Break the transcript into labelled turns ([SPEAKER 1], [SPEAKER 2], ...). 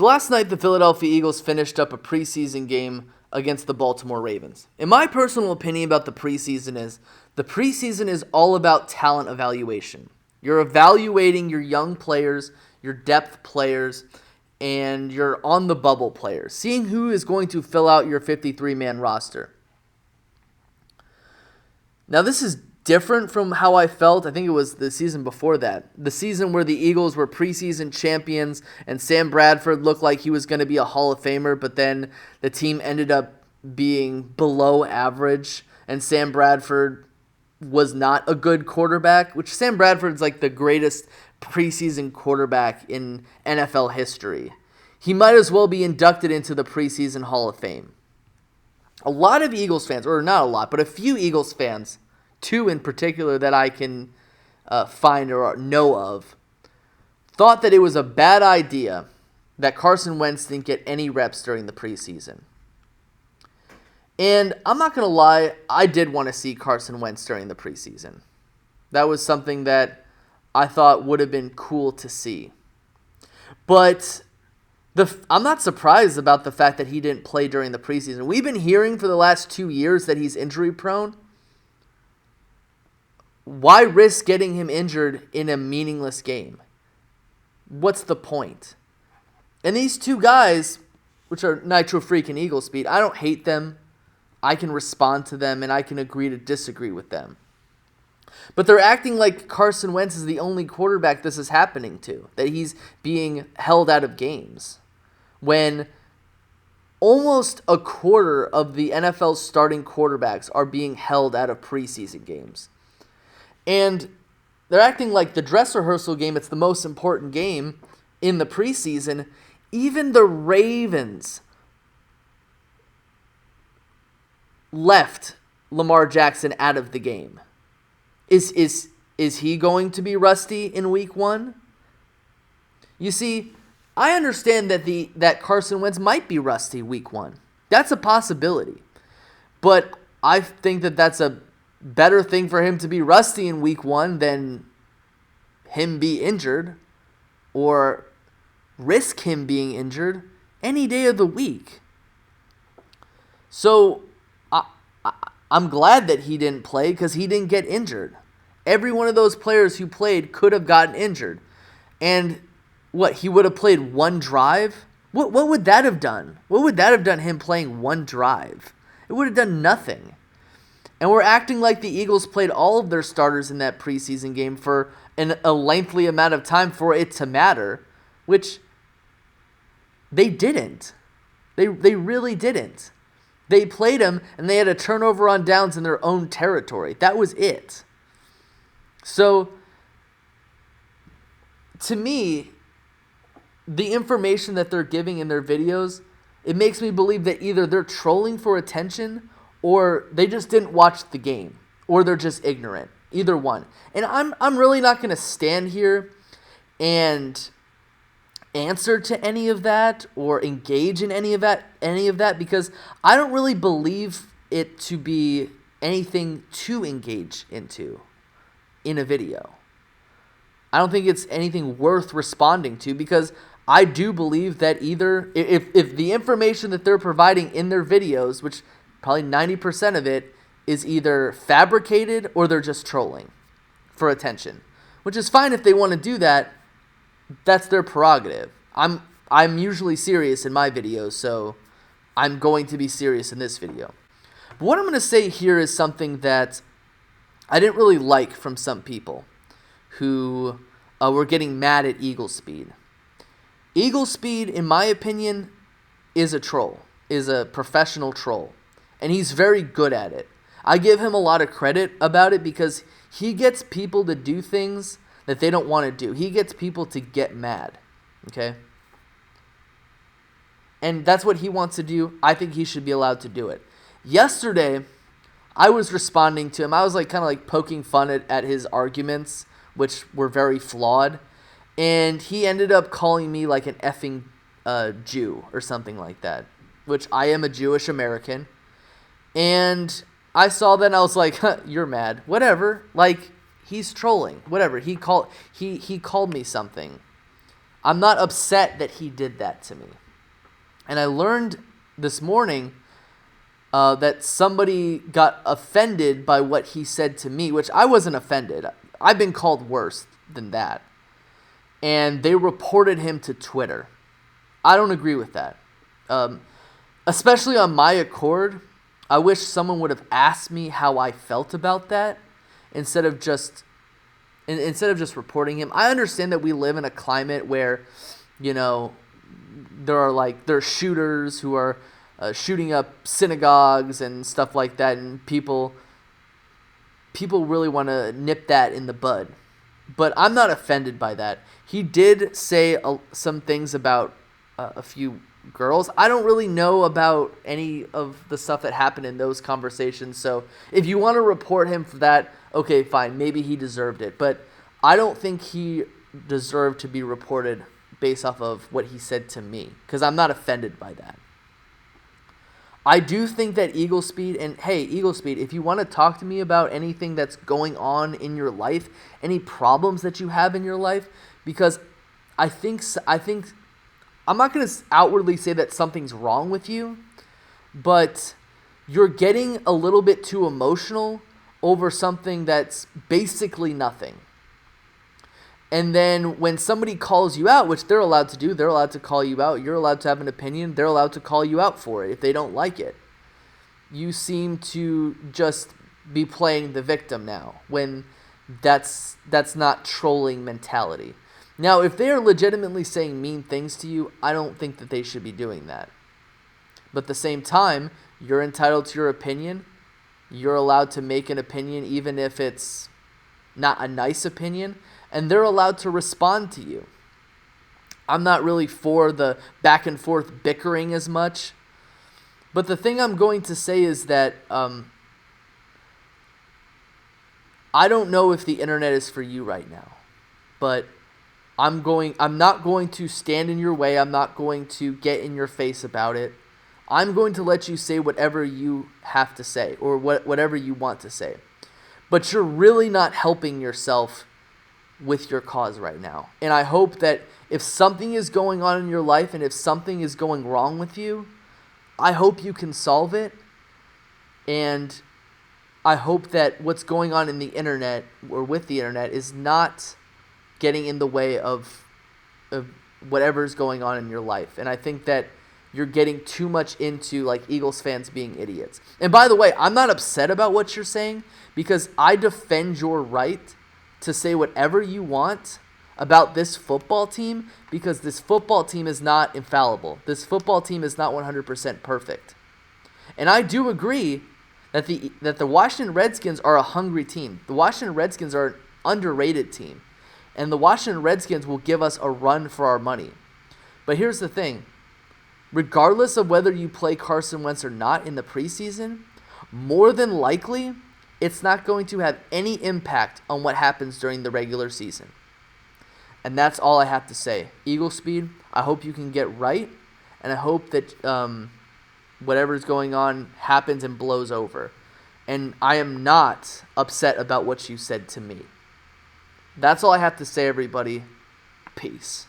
[SPEAKER 1] So last night, the Philadelphia Eagles finished up a preseason game against the Baltimore Ravens. In my personal opinion about the preseason is all about talent evaluation. You're evaluating your young players, your depth players, and your on-the-bubble players, seeing who is going to fill out your 53-man roster. Now, this is different from how I felt. I think it was the season before that. The season where the Eagles were preseason champions and Sam Bradford looked like he was going to be a Hall of Famer, but then the team ended up being below average, and Sam Bradford was not a good quarterback, which Sam Bradford's like the greatest preseason quarterback in NFL history. He might as well be inducted into the preseason Hall of Fame. A lot of Eagles fans, or not a lot, but a few Eagles fans, two in particular that I can find or know of, thought that it was a bad idea that Carson Wentz didn't get any reps during the preseason. And I'm not going to lie, I did want to see Carson Wentz during the preseason. That was something that I thought would have been cool to see. But I'm not surprised about the fact that he didn't play during the preseason. We've been hearing for the last 2 years that he's injury prone. Why risk getting him injured in a meaningless game? What's the point? And these two guys, which are Nitrofreak and EagleSpeed, I don't hate them. I can respond to them, and I can agree to disagree with them. But they're acting like Carson Wentz is the only quarterback this is happening to, that he's being held out of games, when almost a quarter of the NFL's starting quarterbacks are being held out of preseason games. And they're acting like the dress rehearsal game, it's the most important game in the preseason. Even the Ravens left Lamar Jackson out of the game. Is he going to be rusty in week 1? You see, I understand that Carson Wentz might be rusty week 1. That's a possibility. But I think that that's a better thing for him to be rusty in week 1 than him be injured or risk him being injured any day of the week. So I'm glad that he didn't play because he didn't get injured. Every one of those players who played could have gotten injured. And he would have played one drive? What would that have done? What would that have done, him playing one drive? It would have done nothing. And we're acting like the Eagles played all of their starters in that preseason game for a lengthy amount of time for it to matter, which they didn't. They really didn't. They played them, and they had a turnover on downs in their own territory. That was it. So, to me, the information that they're giving in their videos, it makes me believe that either they're trolling for attention or they just didn't watch the game, or they're just ignorant. Either one. And I'm really not going to stand here and answer to any of that or engage in any of that because I don't really believe it to be anything to engage into in a video. I don't think it's anything worth responding to because I do believe that either if the information that they're providing in their videos, which probably 90% of it is either fabricated or they're just trolling for attention, which is fine if they want to do that. That's their prerogative. I'm usually serious in my videos, so I'm going to be serious in this video. But what I'm going to say here is something that I didn't really like from some people who were getting mad at EagleSpeed. EagleSpeed, in my opinion, is a troll, is a professional troll, and he's very good at it. I give him a lot of credit about it because he gets people to do things that they don't want to do. He gets people to get mad, okay? And that's what he wants to do. I think he should be allowed to do it. Yesterday, I was responding to him. I was kind of poking fun at his arguments, which were very flawed. And he ended up calling me like an effing Jew or something like that, which I am a Jewish American. And I saw that and I was like, you're mad. Whatever. He's trolling. Whatever. He called me something. I'm not upset that he did that to me. And I learned this morning that somebody got offended by what he said to me, which I wasn't offended. I've been called worse than that. And they reported him to Twitter. I don't agree with that. Especially on my accord, I wish someone would have asked me how I felt about that instead of just reporting him. I understand that we live in a climate where, there are shooters who are shooting up synagogues and stuff like that, and people really want to nip that in the bud. But I'm not offended by that. He did say some things about a few girls. I don't really know about any of the stuff that happened in those conversations. So if you want to report him for that, okay, fine. Maybe he deserved it. But I don't think he deserved to be reported based off of what he said to me, because I'm not offended by that. I do think that EagleSpeed, and hey, EagleSpeed, if you want to talk to me about anything that's going on in your life, any problems that you have in your life, because I think I'm not going to outwardly say that something's wrong with you, but you're getting a little bit too emotional over something that's basically nothing. And then when somebody calls you out, which they're allowed to do, they're allowed to call you out. You're allowed to have an opinion. They're allowed to call you out for it if they don't like it. You seem to just be playing the victim now when that's not trolling mentality. Now, if they are legitimately saying mean things to you, I don't think that they should be doing that. But at the same time, you're entitled to your opinion. You're allowed to make an opinion even if it's not a nice opinion. And they're allowed to respond to you. I'm not really for the back and forth bickering as much. But the thing I'm going to say is that I don't know if the internet is for you right now. But I'm not going to stand in your way. I'm not going to get in your face about it. I'm going to let you say whatever you have to say or whatever you want to say. But you're really not helping yourself with your cause right now. And I hope that if something is going on in your life and if something is going wrong with you, I hope you can solve it. And I hope that what's going on in the internet or with the internet is not getting in the way of whatever's going on in your life. And I think that you're getting too much into like Eagles fans being idiots. And by the way, I'm not upset about what you're saying because I defend your right to say whatever you want about this football team because this football team is not infallible. This football team is not 100% perfect. And I do agree that the Washington Redskins are a hungry team. The Washington Redskins are an underrated team. And the Washington Redskins will give us a run for our money. But here's the thing. Regardless of whether you play Carson Wentz or not in the preseason, more than likely, it's not going to have any impact on what happens during the regular season. And that's all I have to say. EagleSpeed, I hope you can get right, and I hope that whatever's going on happens and blows over. And I am not upset about what you said to me. That's all I have to say, everybody. Peace.